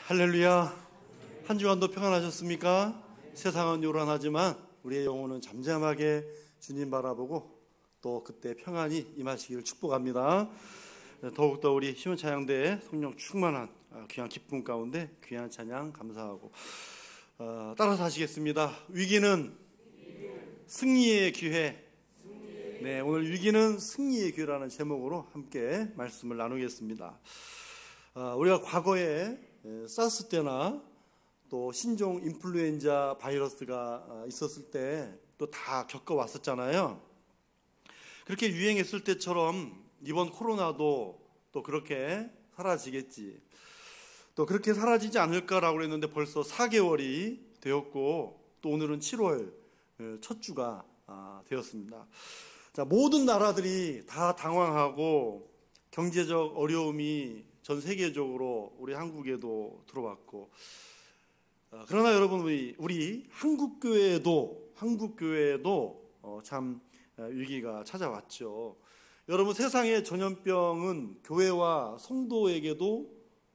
할렐루야. 한 주간도 평안하셨습니까? 세상은 요란하지만 우리의 영혼은 잠잠하게 주님 바라보고 또 그때 평안이 임하시기를 축복합니다. 더욱더 우리 시온찬양대의 성령 충만한 귀한 기쁨 가운데 귀한 찬양 감사하고 따라서 하시겠습니다. 위기는 승리의 기회. 네, 오늘 위기는 승리의 기회라는 제목으로 함께 말씀을 나누겠습니다. 우리가 과거에 사스 때나 또 신종 인플루엔자 바이러스가 있었을 때 또 다 겪어왔었잖아요. 그렇게 유행했을 때처럼 이번 코로나도 또 그렇게 사라지겠지, 또 그렇게 사라지지 않을까라고 했는데 벌써 4개월이 되었고 또 오늘은 7월 첫 주가 되었습니다. 자, 모든 나라들이 다 당황하고 경제적 어려움이 전 세계적으로 우리 한국에도 들어왔고, 그러나 여러분 우리 한국교회에도 참 위기가 찾아왔죠. 여러분, 세상의 전염병은 교회와 성도에게도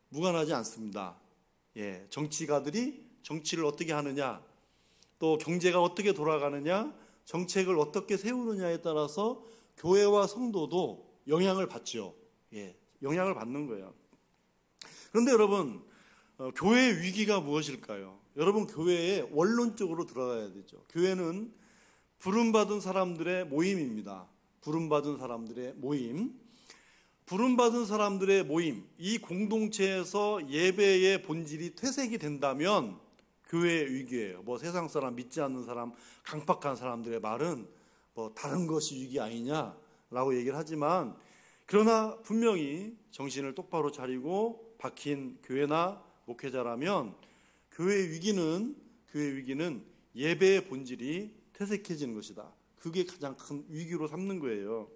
무관하지 않습니다. 예, 정치가들이 정치를 어떻게 하느냐, 또 경제가 어떻게 돌아가느냐, 정책을 어떻게 세우느냐에 따라서 교회와 성도도 영향을 받죠. 예, 영향을 받는 거예요. 그런데 여러분, 교회의 위기가 무엇일까요? 여러분, 교회에 원론적으로 들어가야 되죠. 교회는 부름받은 사람들의 모임입니다. 부름받은 사람들의 모임. 부름받은 사람들의 모임. 이 공동체에서 예배의 본질이 퇴색이 된다면 교회의 위기예요. 세상 사람, 믿지 않는 사람, 강팍한 사람들의 말은 다른 것이 위기 아니냐라고 얘기를 하지만, 그러나 분명히 정신을 똑바로 차리고 박힌 교회나 목회자라면 교회의 위기는 예배의 본질이 퇴색해지는 것이다. 그게 가장 큰 위기로 삼는 거예요.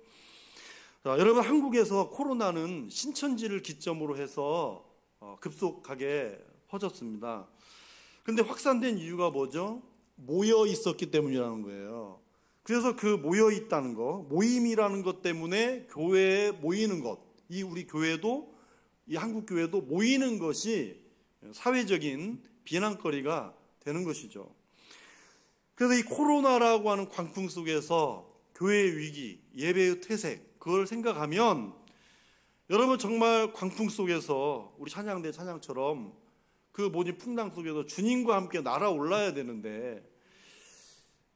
자, 여러분, 한국에서 코로나는 신천지를 기점으로 해서 급속하게 퍼졌습니다. 그런데 확산된 이유가 뭐죠? 모여 있었기 때문이라는 거예요. 그래서 그 모여 있다는 거, 모임이라는 것 때문에 교회에 모이는 것, 이 우리 교회도, 이 한국 교회도 모이는 것이 사회적인 비난거리가 되는 것이죠. 그래서 이 코로나라고 하는 광풍 속에서 교회의 위기, 예배의 퇴색, 그걸 생각하면 여러분, 정말 광풍 속에서 우리 찬양대 찬양처럼 그 모든 풍랑 속에서 주님과 함께 날아올라야 되는데,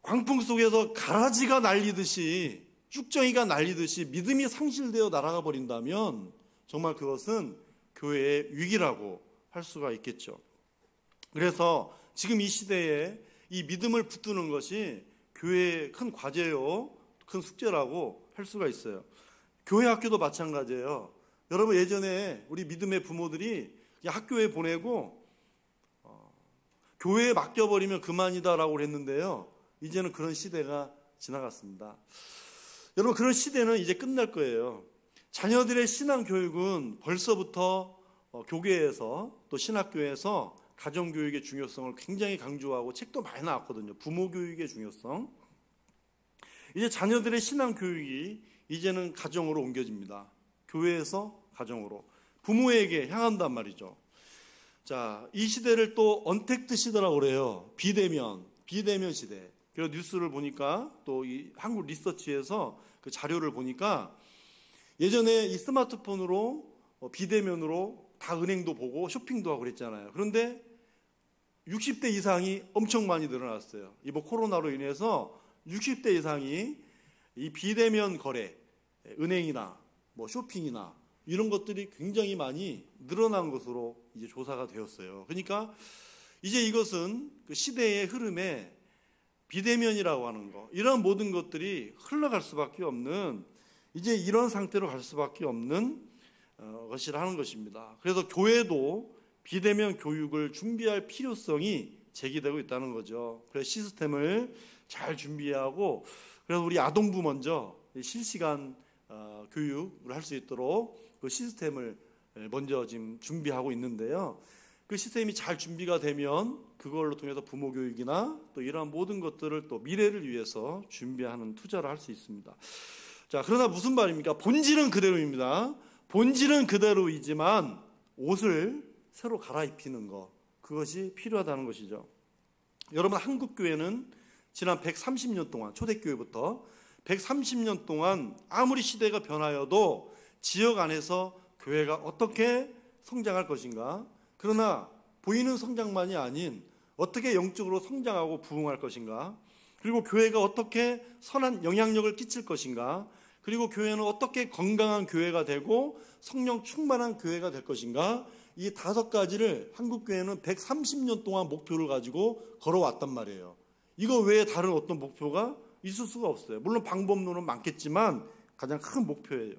광풍 속에서 가라지가 날리듯이, 쭉정이가 날리듯이 믿음이 상실되어 날아가 버린다면 정말 그것은 교회의 위기라고 할 수가 있겠죠. 그래서 지금 이 시대에 이 믿음을 붙드는 것이 교회의 큰 과제요, 큰 숙제라고 할 수가 있어요. 교회 학교도 마찬가지예요. 여러분, 예전에 우리 믿음의 부모들이 그냥 학교에 보내고 교회에 맡겨버리면 그만이다라고 했는데요, 이제는 그런 시대가 지나갔습니다. 여러분, 그런 시대는 이제 끝날 거예요. 자녀들의 신앙교육은 벌써부터 교계에서 또 신학교에서 가정교육의 중요성을 굉장히 강조하고 책도 많이 나왔거든요. 부모교육의 중요성. 이제 자녀들의 신앙교육이 이제는 가정으로 옮겨집니다. 교회에서 가정으로. 부모에게 향한단 말이죠. 자, 이 시대를 또 언택트 시대라고 그래요. 비대면 시대. 그래서 뉴스를 보니까 또 이 한국 리서치에서 그 자료를 보니까 예전에 이 스마트폰으로 비대면으로 다 은행도 보고 쇼핑도 하고 그랬잖아요. 그런데 60대 이상이 엄청 많이 늘어났어요. 이번 코로나로 인해서 60대 이상이 이 비대면 거래, 은행이나 쇼핑이나 이런 것들이 굉장히 많이 늘어난 것으로 이제 조사가 되었어요. 그러니까 이제 이것은 그 시대의 흐름에 비대면이라고 하는 거, 이런 모든 것들이 흘러갈 수밖에 없는, 이제 이런 상태로 갈 수밖에 없는 것이라는 것입니다. 그래서 교회도 비대면 교육을 준비할 필요성이 제기되고 있다는 거죠. 그래서 시스템을 잘 준비하고, 그래서 우리 아동부 먼저 실시간 교육을 할 수 있도록 그 시스템을 먼저 지금 준비하고 있는데요. 그 시스템이 잘 준비가 되면 그걸로 통해서 부모 교육이나 또 이러한 모든 것들을 또 미래를 위해서 준비하는 투자를 할 수 있습니다. 자, 그러나 무슨 말입니까? 본질은 그대로입니다. 본질은 그대로이지만 옷을 새로 갈아입히는 것, 그것이 필요하다는 것이죠. 여러분, 한국교회는 지난 130년 동안, 초대교회부터 130년 동안 아무리 시대가 변하여도 지역 안에서 교회가 어떻게 성장할 것인가, 그러나 보이는 성장만이 아닌 어떻게 영적으로 성장하고 부흥할 것인가, 그리고 교회가 어떻게 선한 영향력을 끼칠 것인가, 그리고 교회는 어떻게 건강한 교회가 되고 성령 충만한 교회가 될 것인가, 이 5가지를 한국교회는 130년 동안 목표를 가지고 걸어왔단 말이에요. 이거 외에 다른 어떤 목표가 있을 수가 없어요. 물론 방법론은 많겠지만 가장 큰 목표예요.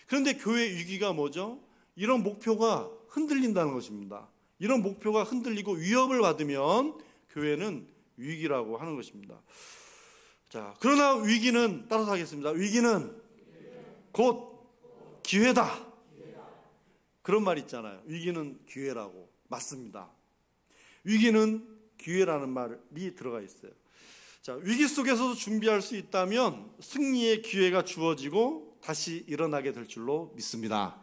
그런데 교회 위기가 뭐죠? 이런 목표가 흔들린다는 것입니다. 이런 목표가 흔들리고 위협을 받으면 교회는 위기라고 하는 것입니다. 자, 그러나 위기는, 따라서 하겠습니다. 위기는 곧 기회다. 그런 말 있잖아요. 위기는 기회라고. 맞습니다. 위기는 기회라는 말이 들어가 있어요. 자, 위기 속에서도 준비할 수 있다면 승리의 기회가 주어지고 다시 일어나게 될 줄로 믿습니다.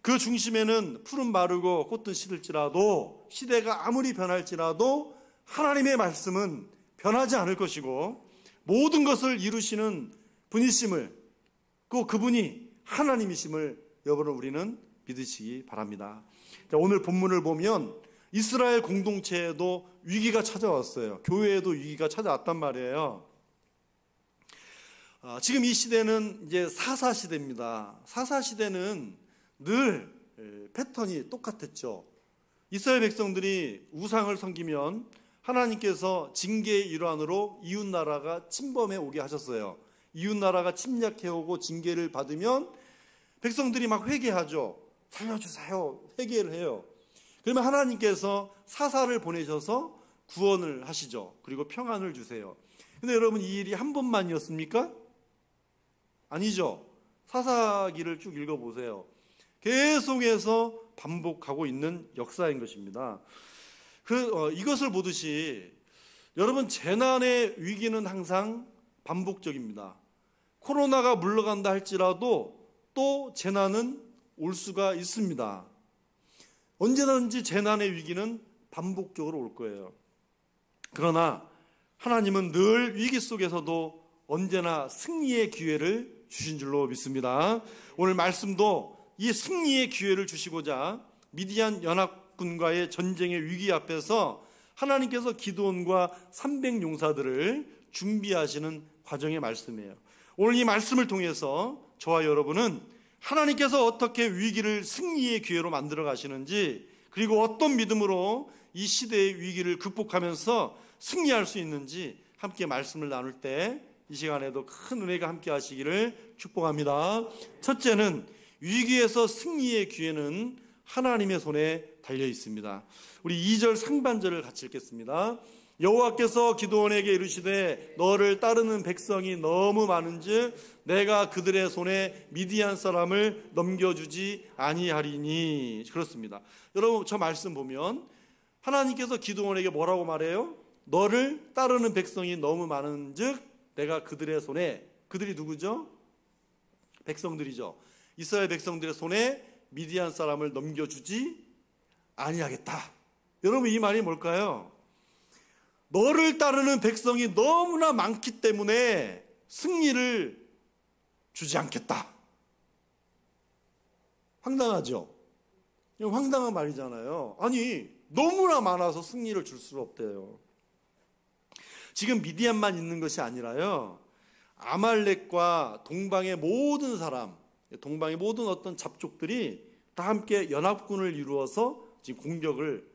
그 중심에는 푸른 마르고 꽃은 시들지라도, 시대가 아무리 변할지라도 하나님의 말씀은 변하지 않을 것이고 모든 것을 이루시는 분이심을, 그분이 하나님이심을 여러분 우리는 믿으시기 바랍니다. 자, 오늘 본문을 보면 이스라엘 공동체에도 위기가 찾아왔어요. 교회에도 위기가 찾아왔단 말이에요. 지금 이 시대는 이제 사사 시대입니다. 사사 시대는 늘 패턴이 똑같았죠. 이스라엘 백성들이 우상을 섬기면 하나님께서 징계의 일환으로 이웃나라가 침범해 오게 하셨어요. 이웃나라가 침략해오고 징계를 받으면 백성들이 막 회개하죠. 살려주세요. 회개를 해요. 그러면 하나님께서 사사를 보내셔서 구원을 하시죠. 그리고 평안을 주세요. 근데 여러분, 이 일이 한 번만이었습니까? 아니죠. 사사기를 쭉 읽어보세요. 계속해서 반복하고 있는 역사인 것입니다. 이것을 보듯이 여러분, 재난의 위기는 항상 반복적입니다. 코로나가 물러간다 할지라도 또 재난은 올 수가 있습니다. 언제든지 재난의 위기는 반복적으로 올 거예요. 그러나 하나님은 늘 위기 속에서도 언제나 승리의 기회를 주신 줄로 믿습니다. 오늘 말씀도 이 승리의 기회를 주시고자 미디안 연합군과의 전쟁의 위기 앞에서 하나님께서 기드온과 300용사들을 준비하시는 과정의 말씀이에요. 오늘 이 말씀을 통해서 저와 여러분은 하나님께서 어떻게 위기를 승리의 기회로 만들어 가시는지, 그리고 어떤 믿음으로 이 시대의 위기를 극복하면서 승리할 수 있는지 함께 말씀을 나눌 때 이 시간에도 큰 은혜가 함께 하시기를 축복합니다. 첫째는 위기에서 승리의 기회는 하나님의 손에 달려 있습니다. 우리 2절 상반절을 같이 읽겠습니다. 여호와께서 기드온에게 이르시되 너를 따르는 백성이 너무 많은즉 내가 그들의 손에 미디안 사람을 넘겨주지 아니하리니. 그렇습니다. 여러분, 저 말씀 보면 하나님께서 기드온에게 뭐라고 말해요? 너를 따르는 백성이 너무 많은즉 내가 그들의 손에, 그들이 누구죠? 백성들이죠. 이스라엘 백성들의 손에 미디안 사람을 넘겨주지 아니하겠다. 여러분, 이 말이 뭘까요? 너를 따르는 백성이 너무나 많기 때문에 승리를 주지 않겠다. 황당하죠? 이거 황당한 말이잖아요. 아니, 너무나 많아서 승리를 줄 수 없대요. 지금 미디안만 있는 것이 아니라요, 아말렉과 동방의 모든 사람, 동방의 모든 어떤 잡족들이 다 함께 연합군을 이루어서 지금 공격을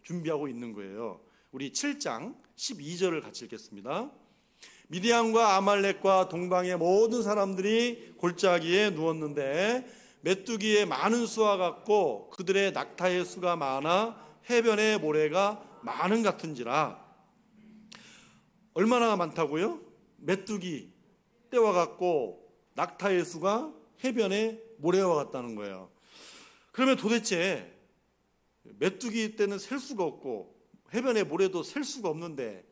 준비하고 있는 거예요. 우리 7장 12절을 같이 읽겠습니다. 미디안과 아말렉과 동방의 모든 사람들이 골짜기에 누웠는데 메뚜기의 많은 수와 같고 그들의 낙타의 수가 많아 해변의 모래가 많은 같은지라. 얼마나 많다고요? 메뚜기 떼와 같고 낙타의 수가 해변의 모래와 같다는 거예요. 그러면 도대체 메뚜기 떼는 셀 수가 없고 해변의 모래도 셀 수가 없는데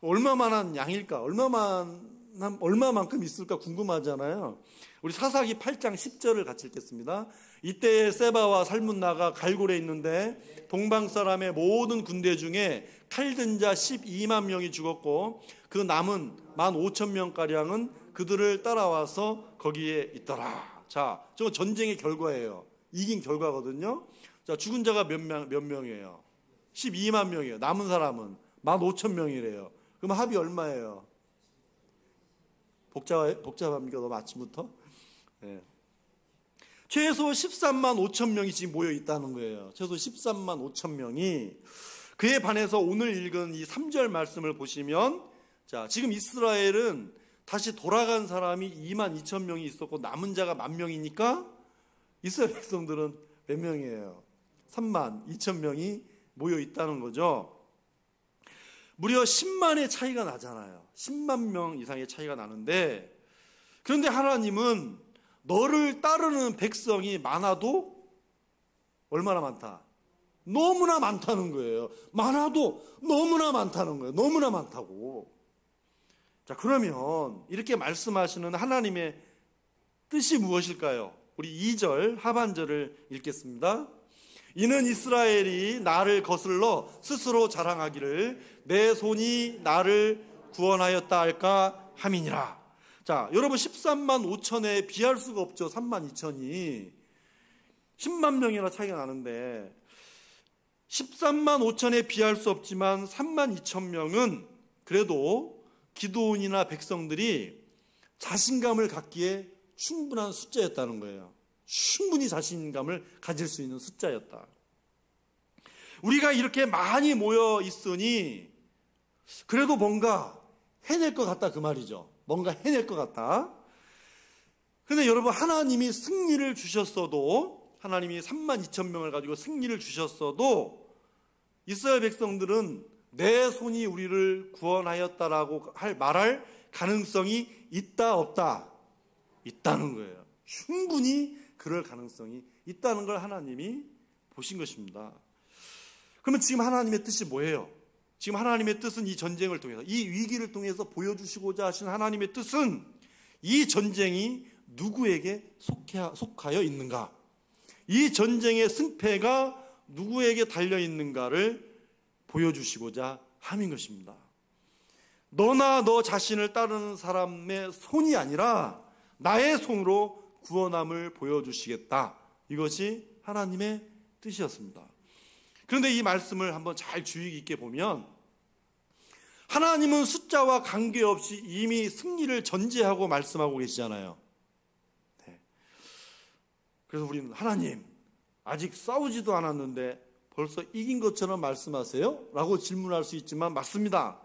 얼마만한 양일까? 얼마만한 얼마만큼 있을까 궁금하잖아요. 우리 사사기 8장 10절을 같이 읽겠습니다. 이때에 세바와 살문나가 갈골에 있는데 동방 사람의 모든 군대 중에 칼든 자 12만 명이 죽었고 그 남은 15,000명가량은 그들을 따라와서 거기에 있더라. 자, 저거 전쟁의 결과예요. 이긴 결과거든요. 자, 죽은 자가 몇 명이에요? 12만 명이에요. 남은 사람은 15,000명이래요. 그럼 합이 얼마예요? 복잡합니까? 너무 아침부터? 네. 최소 13만 5천 명이 지금 모여 있다는 거예요. 최소 13만 5천 명이. 그에 반해서 오늘 읽은 이 3절 말씀을 보시면, 자, 지금 이스라엘은 다시 돌아간 사람이 2만 2천 명이 있었고 남은 자가 10,000명이니까 이스라엘 백성들은 몇 명이에요? 3만 2천 명이 모여 있다는 거죠. 무려 10만의 차이가 나잖아요. 10만 명 이상의 차이가 나는데, 그런데 하나님은 너를 따르는 백성이 많아도 얼마나 많다? 너무나 많다는 거예요. 많아도 너무나 많다는 거예요. 너무나 많다고. 자, 그러면 이렇게 말씀하시는 하나님의 뜻이 무엇일까요? 우리 2절 하반절을 읽겠습니다. 이는 이스라엘이 나를 거슬러 스스로 자랑하기를 내 손이 나를 구원하였다 할까 함이니라. 자, 여러분 13만 5천에 비할 수가 없죠. 3만 2천이 10만 명이나 차이가 나는데 13만 5천에 비할 수 없지만 3만 2천 명은 그래도 기드온이나 백성들이 자신감을 갖기에 충분한 숫자였다는 거예요. 충분히 자신감을 가질 수 있는 숫자였다. 우리가 이렇게 많이 모여 있으니 그래도 뭔가 해낼 것 같다 그 말이죠. 뭔가 해낼 것 같다. 그런데 여러분, 하나님이 승리를 주셨어도, 하나님이 3만 2천 명을 가지고 승리를 주셨어도 이스라엘 백성들은 내 손이 우리를 구원하였다라고 말할 가능성이 있다 없다? 있다는 거예요. 충분히 그럴 가능성이 있다는 걸 하나님이 보신 것입니다. 그러면 지금 하나님의 뜻이 뭐예요? 지금 하나님의 뜻은 이 전쟁을 통해서, 이 위기를 통해서 보여주시고자 하신 하나님의 뜻은 이 전쟁이 누구에게 속하여 있는가? 이 전쟁의 승패가 누구에게 달려있는가를 보여주시고자 함인 것입니다. 너나 너 자신을 따르는 사람의 손이 아니라 나의 손으로 구원함을 보여주시겠다. 이것이 하나님의 뜻이었습니다. 그런데 이 말씀을 한번 잘 주의 깊게 보면 하나님은 숫자와 관계없이 이미 승리를 전제하고 말씀하고 계시잖아요. 네. 그래서 우리는 하나님, 아직 싸우지도 않았는데 벌써 이긴 것처럼 말씀하세요? 라고 질문할 수 있지만 맞습니다.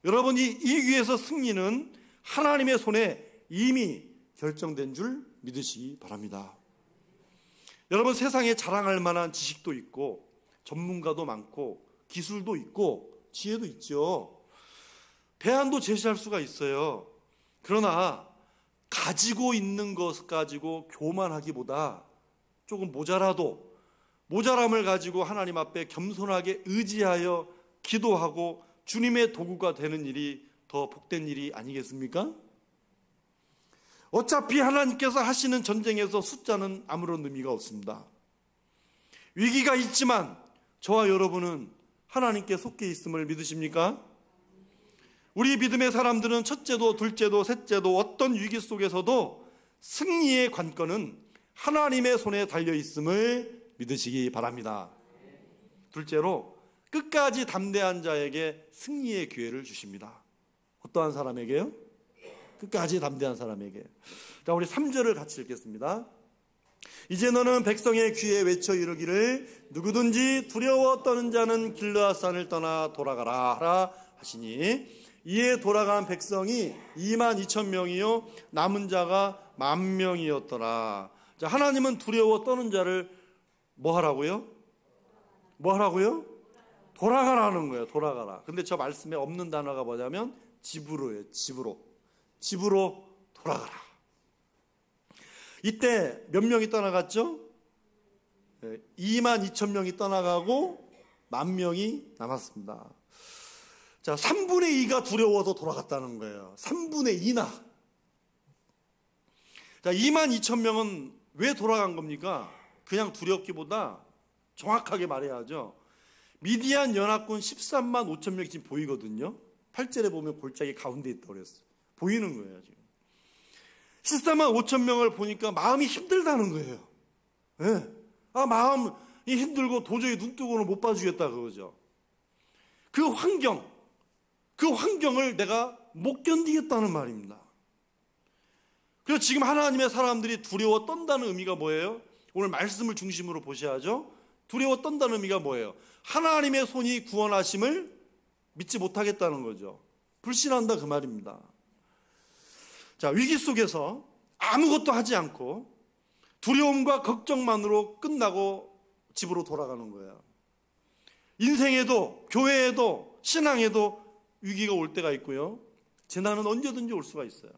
여러분이 이 위에서 승리는 하나님의 손에 이미 결정된 줄 믿으시기 바랍니다. 여러분, 세상에 자랑할 만한 지식도 있고 전문가도 많고 기술도 있고 지혜도 있죠. 대안도 제시할 수가 있어요. 그러나 가지고 있는 것 가지고 교만하기보다 조금 모자람을 가지고 하나님 앞에 겸손하게 의지하여 기도하고 주님의 도구가 되는 일이 더 복된 일이 아니겠습니까? 어차피 하나님께서 하시는 전쟁에서 숫자는 아무런 의미가 없습니다. 위기가 있지만 저와 여러분은 하나님께 속해 있음을 믿으십니까? 우리 믿음의 사람들은 첫째도 둘째도 셋째도 어떤 위기 속에서도 승리의 관건은 하나님의 손에 달려있음을 믿으시기 바랍니다. 둘째로, 끝까지 담대한 자에게 승리의 기회를 주십니다. 어떠한 사람에게요? 끝까지 담대한 사람에게. 자, 우리 3절을 같이 읽겠습니다. 이제 너는 백성의 귀에 외쳐 이르기를 누구든지 두려워 떠는 자는 길르앗산을 떠나 돌아가라 하라 하시니 이에 돌아간 백성이 2만 2천 명이요 남은 자가 10,000명이었더라. 자, 하나님은 두려워 떠는 자를 뭐 하라고요? 돌아가라는 거예요. 돌아가라. 근데 저 말씀에 없는 단어가 뭐냐면 집으로예요. 집으로 돌아가라. 이때 몇 명이 떠나갔죠? 2만 2천 명이 떠나가고 10,000명이 남았습니다. 자, 3분의 2가 두려워서 돌아갔다는 거예요. 3분의 2나. 자, 22,000명은 왜 돌아간 겁니까? 그냥 두렵기보다 정확하게 말해야죠. 미디안 연합군 13만 5천 명이 지금 보이거든요. 8절에 보면 골짜기 가운데 있다고 그랬어요. 보이는 거예요, 지금. 13만 5천 명을 보니까 마음이 힘들다는 거예요. 네. 마음이 힘들고 도저히 눈 뜨고는 못 봐주겠다 그거죠. 그 환경을 내가 못 견디겠다는 말입니다. 그래서 지금 하나님의 사람들이 두려워 떤다는 의미가 뭐예요? 오늘 말씀을 중심으로 보셔야죠. 두려워 떤다는 의미가 뭐예요? 하나님의 손이 구원하심을 믿지 못하겠다는 거죠. 불신한다 그 말입니다. 자, 위기 속에서 아무것도 하지 않고 두려움과 걱정만으로 끝나고 집으로 돌아가는 거예요. 인생에도 교회에도 신앙에도 위기가 올 때가 있고요. 재난은 언제든지 올 수가 있어요.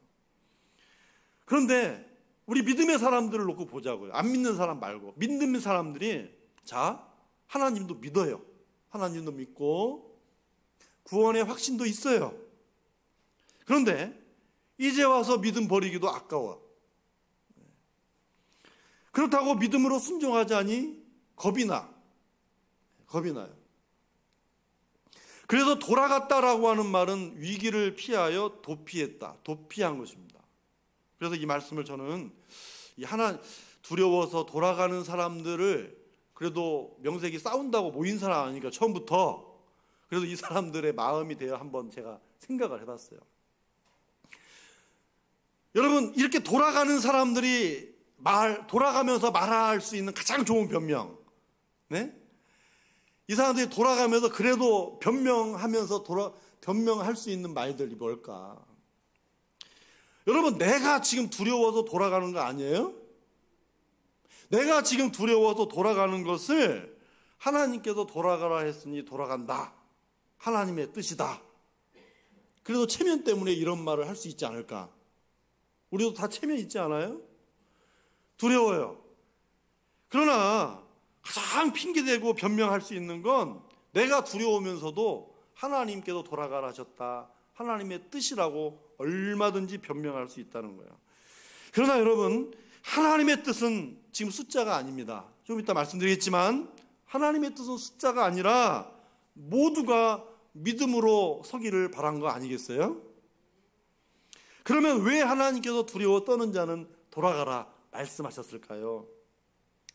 그런데 우리 믿음의 사람들을 놓고 보자고요. 안 믿는 사람 말고. 믿는 사람들이 자, 하나님도 믿어요. 하나님도 믿고 구원의 확신도 있어요. 그런데 이제 와서 믿음 버리기도 아까워. 그렇다고 믿음으로 순종하자니 겁이 나요. 그래서 돌아갔다라고 하는 말은 위기를 피하여 도피했다. 도피한 것입니다. 그래서 이 말씀을 저는 두려워서 돌아가는 사람들을 그래도 명색이 싸운다고 모인 사람 아니니까 처음부터 그래도 이 사람들의 마음이 되어 한번 제가 생각을 해봤어요. 여러분, 이렇게 돌아가는 사람들이 돌아가면서 말할 수 있는 가장 좋은 변명, 네? 이 사람들이 돌아가면서 그래도 변명하면서 변명할 수 있는 말들이 뭘까? 여러분, 내가 지금 두려워서 돌아가는 거 아니에요? 내가 지금 두려워서 돌아가는 것을 하나님께서 돌아가라 했으니 돌아간다. 하나님의 뜻이다. 그래도 체면 때문에 이런 말을 할 수 있지 않을까? 우리도 다 체면 있지 않아요? 두려워요. 그러나 가장 핑계대고 변명할 수 있는 건 내가 두려우면서도 하나님께서 돌아가라 하셨다. 하나님의 뜻이라고 얼마든지 변명할 수 있다는 거예요. 그러나 여러분, 하나님의 뜻은 지금 숫자가 아닙니다. 좀 이따 말씀드리겠지만 하나님의 뜻은 숫자가 아니라 모두가 믿음으로 서기를 바란 거 아니겠어요? 그러면 왜 하나님께서 두려워 떠는 자는 돌아가라 말씀하셨을까요?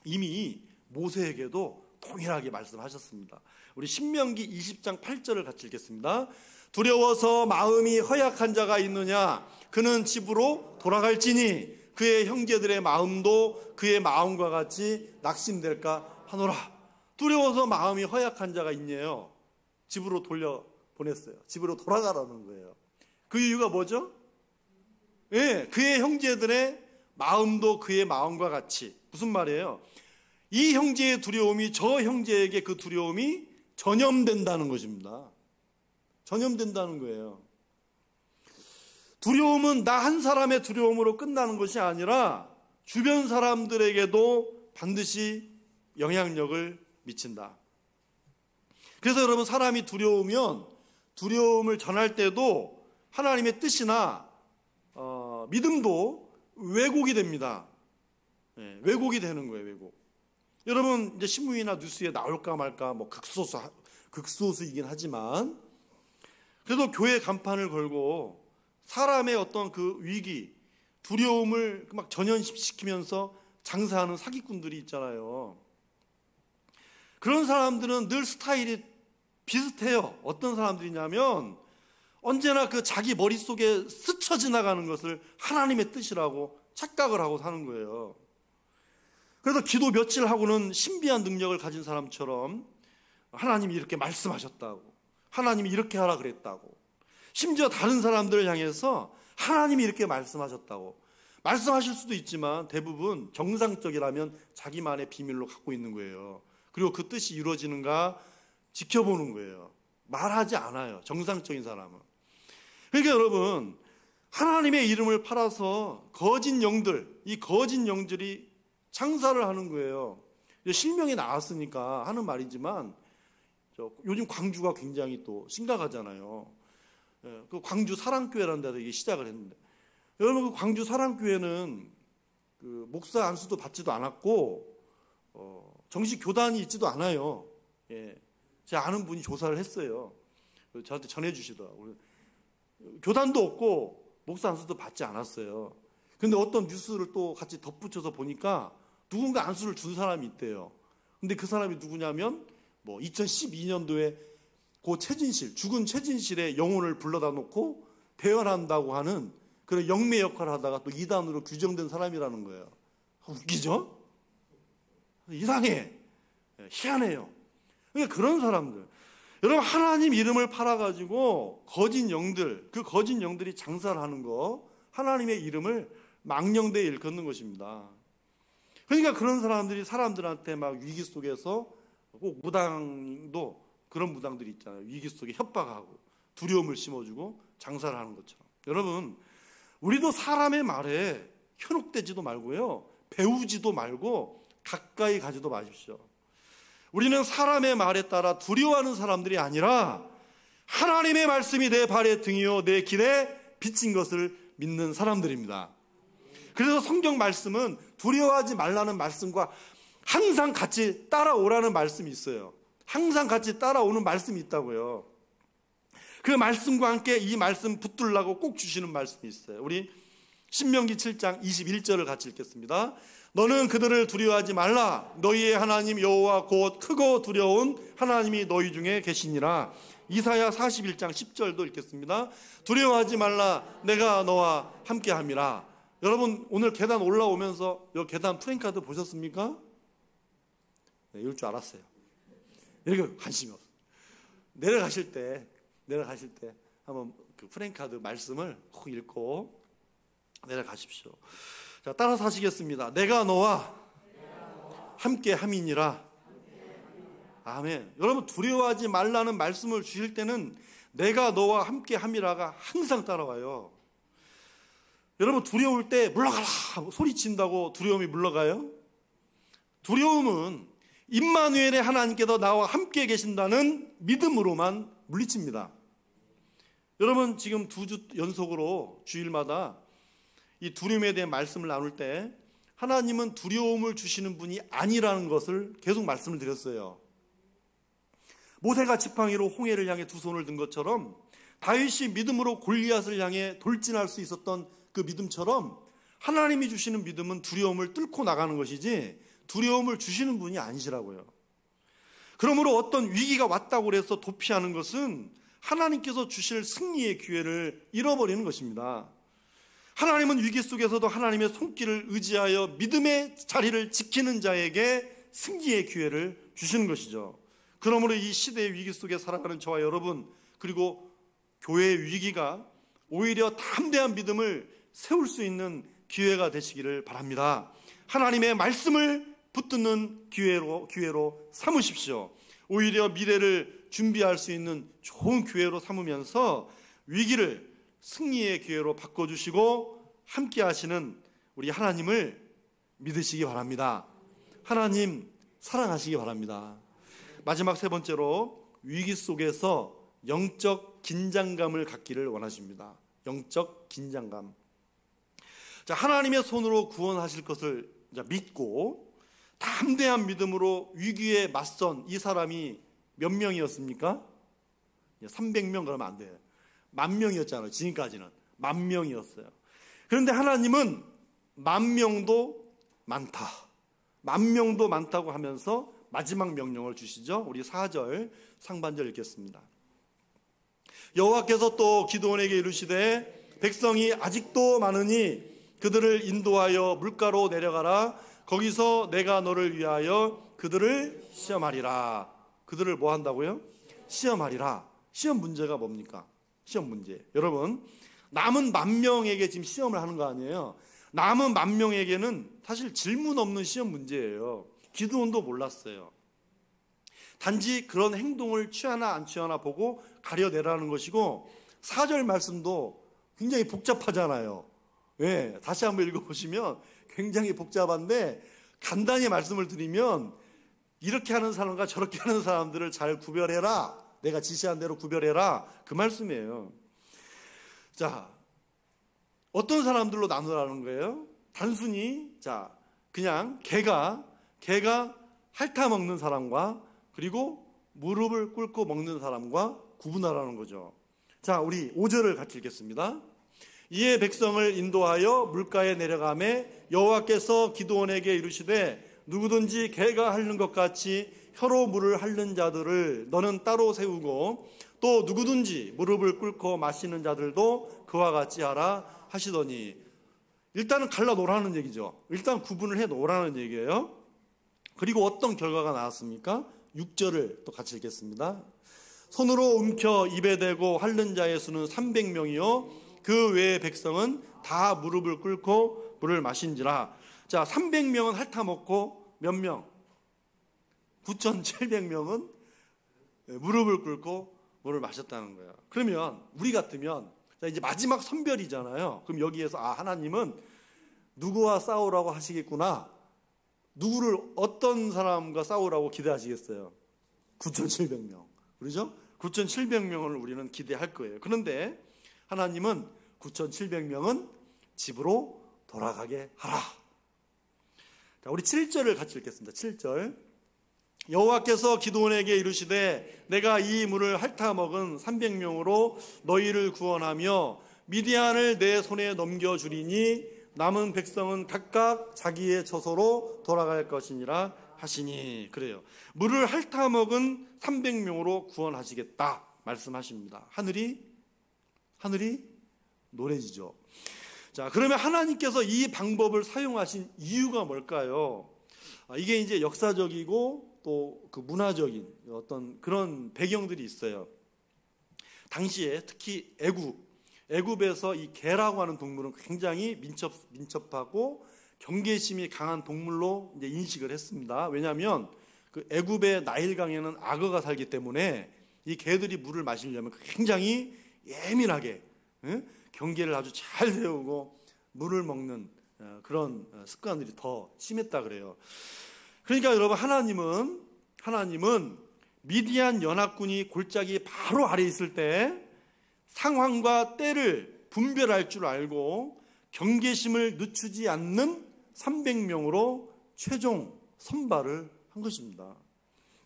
이미 모세에게도 동일하게 말씀하셨습니다. 우리 신명기 20장 8절을 같이 읽겠습니다. 두려워서 마음이 허약한 자가 있느냐? 그는 집으로 돌아갈지니 그의 형제들의 마음도 그의 마음과 같이 낙심될까 하노라. 두려워서 마음이 허약한 자가 있네요. 집으로 돌려보냈어요. 집으로 돌아가라는 거예요. 그 이유가 뭐죠? 예, 그의 형제들의 마음도 그의 마음과 같이. 무슨 말이에요? 이 형제의 두려움이 저 형제에게 그 두려움이 전염된다는 것입니다. 전염된다는 거예요. 두려움은 나 한 사람의 두려움으로 끝나는 것이 아니라 주변 사람들에게도 반드시 영향력을 미친다. 그래서 여러분, 사람이 두려우면 두려움을 전할 때도 하나님의 뜻이나 믿음도 왜곡이 됩니다. 네, 왜곡이 되는 거예요. 왜곡. 여러분, 이제 신문이나 뉴스에 나올까 말까 뭐 극소수이긴 하지만 그래도 교회 간판을 걸고 사람의 어떤 그 위기, 두려움을 막 전염시키면서 장사하는 사기꾼들이 있잖아요. 그런 사람들은 늘 스타일이 비슷해요. 어떤 사람들이냐면 언제나 그 자기 머릿속에 스쳐 지나가는 것을 하나님의 뜻이라고 착각을 하고 사는 거예요. 그래서 기도 며칠 하고는 신비한 능력을 가진 사람처럼 하나님이 이렇게 말씀하셨다고, 하나님이 이렇게 하라 그랬다고, 심지어 다른 사람들을 향해서 하나님이 이렇게 말씀하셨다고 말씀하실 수도 있지만 대부분 정상적이라면 자기만의 비밀로 갖고 있는 거예요. 그리고 그 뜻이 이루어지는가 지켜보는 거예요. 말하지 않아요. 정상적인 사람은. 그러니까 여러분, 하나님의 이름을 팔아서 거짓 영들, 이 거짓 영들이 창사를 하는 거예요. 실명이 나왔으니까 하는 말이지만 요즘 광주가 굉장히 또 심각하잖아요. 예, 그 광주 사랑교회라는 데서 이게 시작을 했는데, 여러분 그 광주 사랑교회는 그 목사 안수도 받지도 않았고 정식 교단이 있지도 않아요. 예, 제가 아는 분이 조사를 했어요. 저한테 전해주시더라고요. 교단도 없고 목사 안수도 받지 않았어요. 근데 어떤 뉴스를 또 같이 덧붙여서 보니까 누군가 안수를 준 사람이 있대요. 근데 그 사람이 누구냐면 2012년도에 고 최진실, 죽은 최진실의 영혼을 불러다 놓고 배열한다고 하는 그런 영매 역할을 하다가 또 이단으로 규정된 사람이라는 거예요. 웃기죠? 이상해. 희한해요. 그러니까 그런 사람들, 여러분 하나님 이름을 팔아가지고 거짓 영들, 그 거짓 영들이 장사를 하는 거, 하나님의 이름을 망령되이 일컫는 것입니다. 그러니까 그런 사람들이 사람들한테 막 위기 속에서, 꼭 무당도 그런 무당들이 있잖아요. 위기 속에 협박하고 두려움을 심어주고 장사를 하는 것처럼. 여러분, 우리도 사람의 말에 현혹되지도 말고요, 배우지도 말고 가까이 가지도 마십시오. 우리는 사람의 말에 따라 두려워하는 사람들이 아니라 하나님의 말씀이 내 발의 등이요 내 길에 비친 것을 믿는 사람들입니다. 그래서 성경 말씀은 두려워하지 말라는 말씀과 항상 같이 따라오라는 말씀이 있어요. 항상 같이 따라오는 말씀이 있다고요. 그 말씀과 함께 이 말씀 붙들라고 꼭 주시는 말씀이 있어요. 우리 신명기 7장 21절을 같이 읽겠습니다. 너는 그들을 두려워하지 말라. 너희의 하나님 여호와 곧 크고 두려운 하나님이 너희 중에 계시니라. 이사야 41장 10절도 읽겠습니다. 두려워하지 말라. 내가 너와 함께함이라. 여러분 오늘 계단 올라오면서 이 계단 프랭카드 보셨습니까? 네, 이럴 줄 알았어요. 이렇게 관심이 없어요. 내려가실 때 한번 그 프랭카드 말씀을 꼭 읽고 내려가십시오. 자, 따라서 하시겠습니다. 내가 너와 함께 함이니라. 아멘. 여러분 두려워하지 말라는 말씀을 주실 때는 내가 너와 함께 함이라가 항상 따라와요. 여러분 두려울 때 물러가라 소리친다고 두려움이 물러가요? 두려움은 임마누엘의 하나님께서 나와 함께 계신다는 믿음으로만 물리칩니다. 여러분 지금 2주 연속으로 주일마다 이 두려움에 대한 말씀을 나눌 때 하나님은 두려움을 주시는 분이 아니라는 것을 계속 말씀을 드렸어요. 모세가 지팡이로 홍해를 향해 두 손을 든 것처럼 다윗이 믿음으로 골리앗을 향해 돌진할 수 있었던 그 믿음처럼 하나님이 주시는 믿음은 두려움을 뚫고 나가는 것이지 두려움을 주시는 분이 아니시라고요. 그러므로 어떤 위기가 왔다고 해서 도피하는 것은 하나님께서 주실 승리의 기회를 잃어버리는 것입니다. 하나님은 위기 속에서도 하나님의 손길을 의지하여 믿음의 자리를 지키는 자에게 승리의 기회를 주시는 것이죠. 그러므로 이 시대의 위기 속에 살아가는 저와 여러분, 그리고 교회의 위기가 오히려 담대한 믿음을 세울 수 있는 기회가 되시기를 바랍니다. 하나님의 말씀을 붙드는 기회로 삼으십시오. 오히려 미래를 준비할 수 있는 좋은 기회로 삼으면서 위기를 승리의 기회로 바꿔주시고 함께 하시는 우리 하나님을 믿으시기 바랍니다. 하나님 사랑하시기 바랍니다. 마지막 세 번째로 위기 속에서 영적 긴장감을 갖기를 원하십니다. 영적 긴장감. 자, 하나님의 손으로 구원하실 것을 믿고 담대한 믿음으로 위기에 맞선 이 사람이 몇 명이었습니까? 300명 그러면 안 돼요. 10,000명이었잖아요. 지금까지는 10,000명이었어요. 그런데 하나님은 10,000명도 많다, 10,000명도 많다고 하면서 마지막 명령을 주시죠. 우리 4절 상반절 읽겠습니다. 여호와께서 또 기드온에게 이르시되 백성이 아직도 많으니 그들을 인도하여 물가로 내려가라. 거기서 내가 너를 위하여 그들을 시험하리라. 그들을 뭐 한다고요? 시험하리라. 시험 문제가 뭡니까? 시험 문제. 여러분, 남은 10,000명에게 지금 시험을 하는 거 아니에요? 남은 10,000명에게는 사실 질문 없는 시험 문제예요. 기드온도 몰랐어요. 단지 그런 행동을 취하나 안 취하나 보고 가려내라는 것이고, 4절 말씀도 굉장히 복잡하잖아요. 왜? 다시 한번 읽어보시면 굉장히 복잡한데 간단히 말씀을 드리면 이렇게 하는 사람과 저렇게 하는 사람들을 잘 구별해라. 내가 지시한 대로 구별해라. 그 말씀이에요. 자, 어떤 사람들로 나누라는 거예요? 단순히 그냥 개가 핥아먹는 사람과 그리고 무릎을 꿇고 먹는 사람과 구분하라는 거죠. 자, 우리 5절을 같이 읽겠습니다. 이에 백성을 인도하여 물가에 내려가매 여호와께서 기드온에게 이르시되 누구든지 개가 핥는 것 같이 혀로 물을 핥는 자들을 너는 따로 세우고 또 누구든지 무릎을 꿇고 마시는 자들도 그와 같이 하라 하시더니, 일단은 갈라 놓으라는 얘기죠. 일단 구분을 해 놓으라는 얘기예요. 그리고 어떤 결과가 나왔습니까? 6절을 또 같이 읽겠습니다. 손으로 움켜 입에 대고 핥는 자의 수는 300명이요 그 외의 백성은 다 무릎을 꿇고 물을 마신지라. 자, 300명은 핥아먹고 몇 명? 9,700명은 무릎을 꿇고 물을 마셨다는 거예요. 그러면 우리 같으면 이제 마지막 선별이잖아요. 그럼 여기에서 하나님은 누구와 싸우라고 하시겠구나. 누구를 어떤 사람과 싸우라고 기대하시겠어요? 9,700명. 그렇죠? 9,700명을 우리는 기대할 거예요. 그런데 하나님은 9,700명은 집으로 돌아가게 하라. 자, 우리 7절을 같이 읽겠습니다. 7절. 여호와께서 기드온에게 이르시되 내가 이 물을 핥아먹은 300명으로 너희를 구원하며 미디안을 내 손에 넘겨주리니 남은 백성은 각각 자기의 처소로 돌아갈 것이니라 하시니. 그래요. 물을 핥아먹은 300명으로 구원하시겠다 말씀하십니다. 하늘이 노래지죠. 자, 그러면 하나님께서 이 방법을 사용하신 이유가 뭘까요? 이게 이제 역사적이고 또 그 문화적인 어떤 그런 배경들이 있어요. 당시에 특히 애굽에서 이 개라고 하는 동물은 굉장히 민첩하고 경계심이 강한 동물로 이제 인식을 했습니다. 왜냐하면 그 애굽의 나일강에는 악어가 살기 때문에 이 개들이 물을 마시려면 굉장히 예민하게 경계를 아주 잘 세우고 물을 먹는 그런 습관들이 더 심했다 그래요. 그러니까 여러분, 하나님은 미디안 연합군이 골짜기 바로 아래에 있을 때 상황과 때를 분별할 줄 알고 경계심을 늦추지 않는 300명으로 최종 선발을 한 것입니다.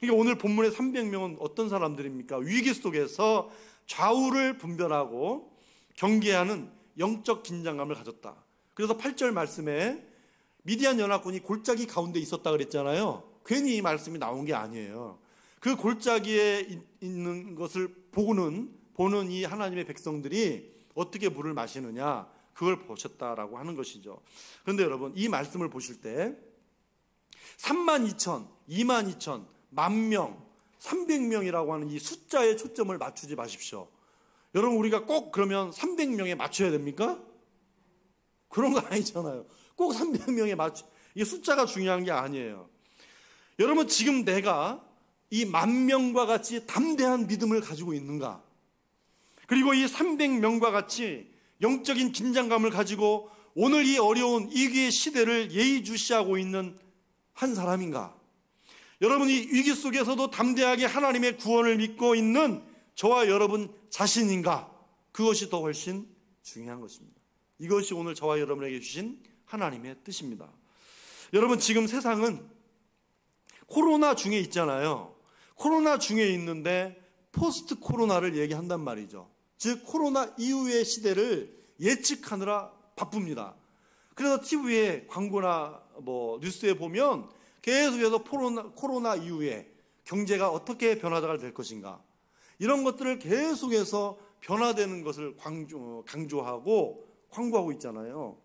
그러니까 오늘 본문의 300명은 어떤 사람들입니까? 위기 속에서 좌우를 분별하고 경계하는 영적 긴장감을 가졌다. 그래서 8절 말씀에 미디안 연합군이 골짜기 가운데 있었다 그랬잖아요. 괜히 이 말씀이 나온 게 아니에요. 그 골짜기에 있는 것을 보는 이 하나님의 백성들이 어떻게 물을 마시느냐, 그걸 보셨다라고 하는 것이죠. 그런데 여러분, 이 말씀을 보실 때 32,000, 22,000, 10,000명, 300명이라고 하는 이 숫자에 초점을 맞추지 마십시오. 여러분, 우리가 꼭 그러면 300명에 맞춰야 됩니까? 그런 거 아니잖아요. 꼭 300명에 이게 숫자가 중요한 게 아니에요. 여러분, 지금 내가 이 10,000명과 같이 담대한 믿음을 가지고 있는가? 그리고 이 300명과 같이 영적인 긴장감을 가지고 오늘 이 어려운 위기의 시대를 예의주시하고 있는 한 사람인가? 여러분이 위기 속에서도 담대하게 하나님의 구원을 믿고 있는 저와 여러분 자신인가? 그것이 더 훨씬 중요한 것입니다. 이것이 오늘 저와 여러분에게 주신 하나님의 뜻입니다. 여러분, 지금 세상은 코로나 중에 있잖아요. 코로나 중에 있는데 포스트 코로나를 얘기한단 말이죠. 즉 코로나 이후의 시대를 예측하느라 바쁩니다. 그래서 TV에 광고나 뉴스에 보면 계속해서 코로나 이후에 경제가 어떻게 변화가 될 것인가, 이런 것들을 계속해서 변화되는 것을 강조하고 광고하고 있잖아요.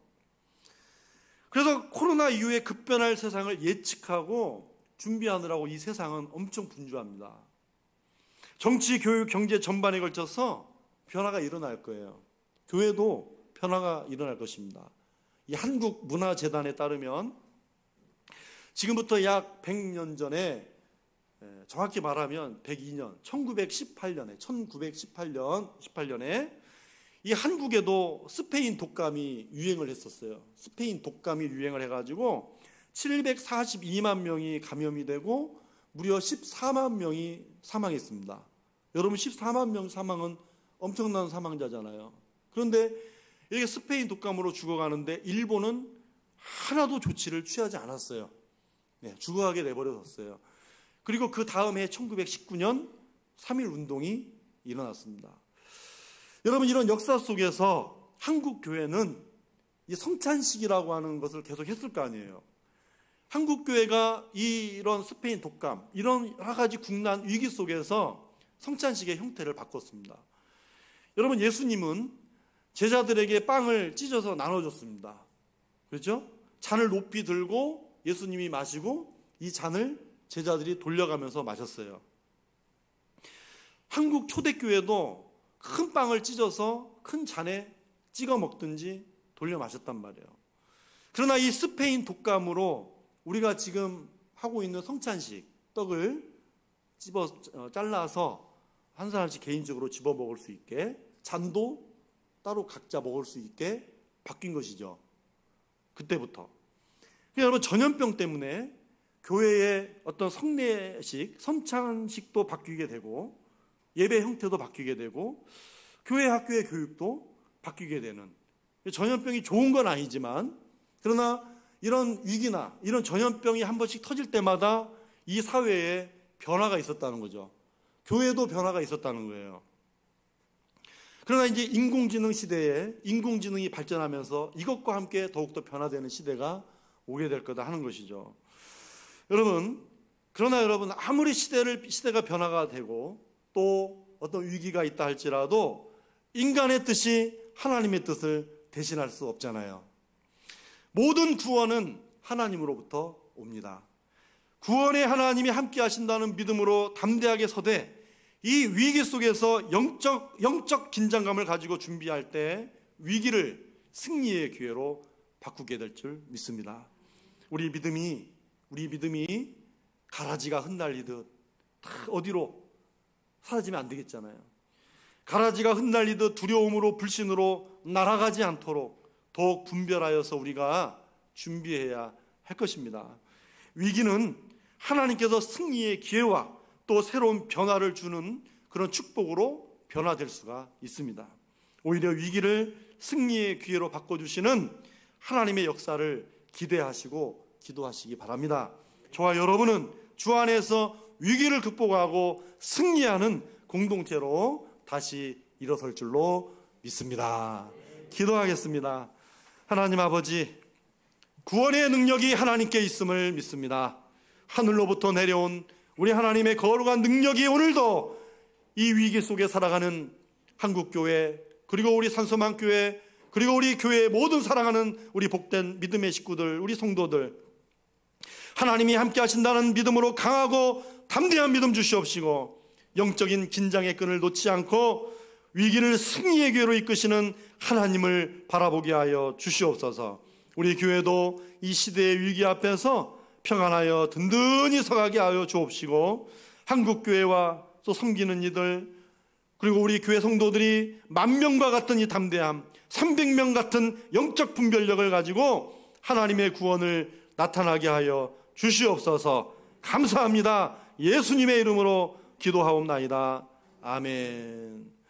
그래서 코로나 이후에 급변할 세상을 예측하고 준비하느라고 이 세상은 엄청 분주합니다. 정치, 교육, 경제 전반에 걸쳐서 변화가 일어날 거예요. 교회도 변화가 일어날 것입니다. 이 한국문화재단에 따르면 지금부터 약 100년 전에, 정확히 말하면 102년, 1918년에 이 한국에도 스페인 독감이 유행을 했었어요. 스페인 독감이 유행을 해가지고 742만 명이 감염이 되고 무려 14만 명이 사망했습니다. 여러분 14만 명 사망은 엄청난 사망자잖아요. 그런데 이렇게 스페인 독감으로 죽어가는데 일본은 하나도 조치를 취하지 않았어요. 네, 죽어가게 내버려뒀어요. 그리고 그 다음 해 1919년 3.1 운동이 일어났습니다. 여러분, 이런 역사 속에서 한국 교회는 이 성찬식이라고 하는 것을 계속 했을 거 아니에요. 한국 교회가 이런 스페인 독감, 이런 여러 가지 국난 위기 속에서 성찬식의 형태를 바꿨습니다. 여러분, 예수님은 제자들에게 빵을 찢어서 나눠줬습니다. 그렇죠? 잔을 높이 들고 예수님이 마시고 이 잔을 제자들이 돌려가면서 마셨어요. 한국 초대교회도 큰 빵을 찢어서 큰 잔에 찍어 먹든지 돌려 마셨단 말이에요. 그러나 이 스페인 독감으로 우리가 지금 하고 있는 성찬식, 떡을 잘라서 한 사람씩 개인적으로 집어 먹을 수 있게, 잔도 따로 각자 먹을 수 있게 바뀐 것이죠. 그때부터. 여러분, 전염병 때문에 교회의 어떤 성례식, 성찬식도 바뀌게 되고 예배 형태도 바뀌게 되고 교회 학교의 교육도 바뀌게 되는, 전염병이 좋은 건 아니지만 그러나 이런 위기나 이런 전염병이 한 번씩 터질 때마다 이 사회에 변화가 있었다는 거죠. 교회도 변화가 있었다는 거예요. 그러나 이제 인공지능 시대에 인공지능이 발전하면서 이것과 함께 더욱더 변화되는 시대가 오게 될 거다 하는 것이죠. 그러나 여러분, 아무리 시대가 변화가 되고 또 어떤 위기가 있다 할지라도 인간의 뜻이 하나님의 뜻을 대신할 수 없잖아요. 모든 구원은 하나님으로부터 옵니다. 구원의 하나님이 함께 하신다는 믿음으로 담대하게 서되 이 위기 속에서 영적 긴장감을 가지고 준비할 때 위기를 승리의 기회로 바꾸게 될 줄 믿습니다. 우리 믿음이 가라지가 흩날리듯 어디로 사라지면 안 되겠잖아요. 가라지가 흩날리듯 두려움으로 불신으로 날아가지 않도록 더욱 분별하여서 우리가 준비해야 할 것입니다. 위기는 하나님께서 승리의 기회와 또 새로운 변화를 주는 그런 축복으로 변화될 수가 있습니다. 오히려 위기를 승리의 기회로 바꿔주시는 하나님의 역사를 기대하시고 기도하시기 바랍니다. 저와 여러분은 주 안에서 위기를 극복하고 승리하는 공동체로 다시 일어설 줄로 믿습니다. 기도하겠습니다. 하나님 아버지, 구원의 능력이 하나님께 있음을 믿습니다. 하늘로부터 내려온 우리 하나님의 거룩한 능력이 오늘도 이 위기 속에 살아가는 한국교회, 그리고 우리 산소망교회, 그리고 우리 교회의 모든 사랑하는 우리 복된 믿음의 식구들, 우리 성도들, 하나님이 함께 하신다는 믿음으로 강하고 담대한 믿음 주시옵시고 영적인 긴장의 끈을 놓지 않고 위기를 승리의 기회로 이끄시는 하나님을 바라보게 하여 주시옵소서. 우리 교회도 이 시대의 위기 앞에서 평안하여 든든히 서가게 하여 주옵시고 한국교회와 또 섬기는 이들, 그리고 우리 교회 성도들이 10,000명과 같은 이 담대함, 300명 같은 영적 분별력을 가지고 하나님의 구원을 나타나게 하여 주시옵소서. 감사합니다. 예수님의 이름으로 기도하옵나이다. 아멘.